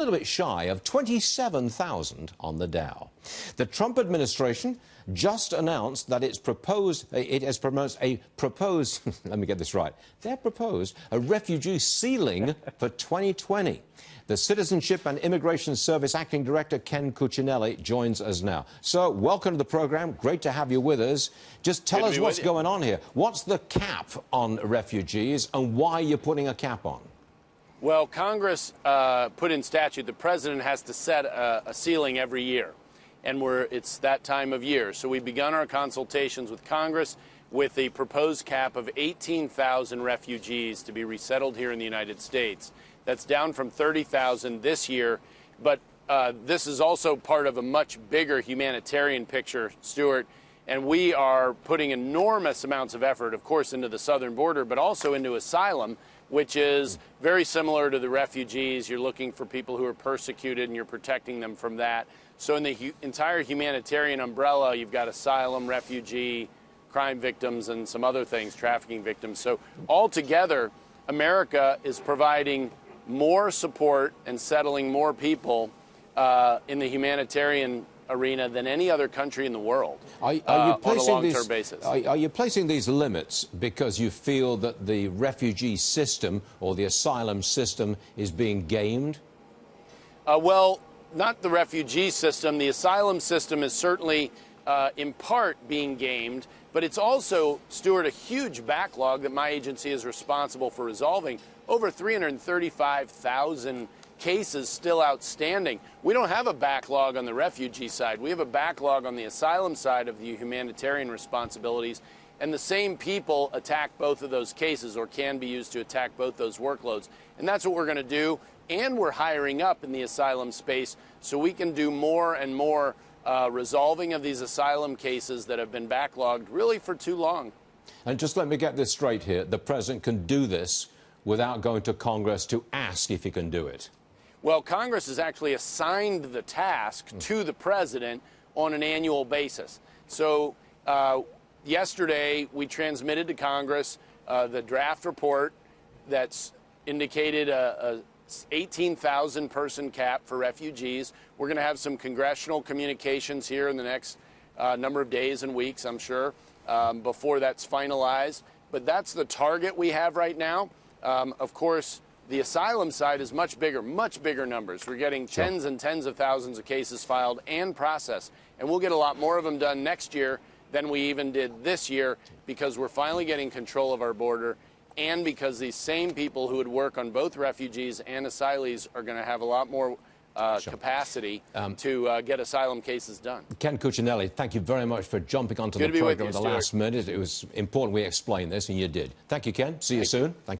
A little bit shy of 27,000 on the Dow. The Trump administration just announced that it has proposed let me get this right, they have proposed a refugee ceiling for 2020. The Citizenship and Immigration Service Acting Director Ken Cuccinelli joins us now. So, welcome to the program. Great to have you with us. Just tell us what's going on here. What's the cap on refugees and why you're putting a cap on? Well, Congress put in statute the president has to set a ceiling every year, and it's that time of year. So we've begun our consultations with Congress with a proposed cap of 18,000 refugees to be resettled here in the United States. That's down from 30,000 this year, but this is also part of a much bigger humanitarian picture, Stuart, and we are putting enormous amounts of effort, of course, into the southern border, but also into asylum, which is very similar to the refugees. You're looking for people who are persecuted and you're protecting them from that. So in the entire humanitarian umbrella, you've got asylum, refugee, crime victims, and some other things, trafficking victims. So altogether, America is providing more support and settling more people in the humanitarian arena than any other country in the world on a long-term basis. Are you placing these limits because you feel that the refugee system or the asylum system is being gamed? Well, not the refugee system. The asylum system is certainly in part being gamed, but it's also, Stuart, a huge backlog that my agency is responsible for resolving. Over 335,000 cases still outstanding. We don't have a backlog on the refugee side. We have a backlog on the asylum side of the humanitarian responsibilities, and the same people attack both of those cases or can be used to attack both those workloads. And that's what we're going to do, and we're hiring up in the asylum space so we can do more and more resolving of these asylum cases that have been backlogged really for too long. And just let me get this straight here. The president can do this without going to Congress to ask if he can do it. Well, Congress has actually assigned the task to the president on an annual basis. So yesterday we transmitted to Congress the draft report that's indicated a 18,000 person cap for refugees. We're going to have some congressional communications here in the next number of days and weeks, I'm sure, before that's finalized. But that's the target we have right now. Of course, the asylum side is much bigger numbers. We're getting tens and tens of thousands of cases filed and processed. And we'll get a lot more of them done next year than we even did this year because we're finally getting control of our border and because these same people who would work on both refugees and asylees are going to have a lot more capacity to get asylum cases done. Ken Cuccinelli, thank you very much for jumping onto the program at the last minute. It was important we explained this, and you did. Thank you, Ken. See you soon. Thank you.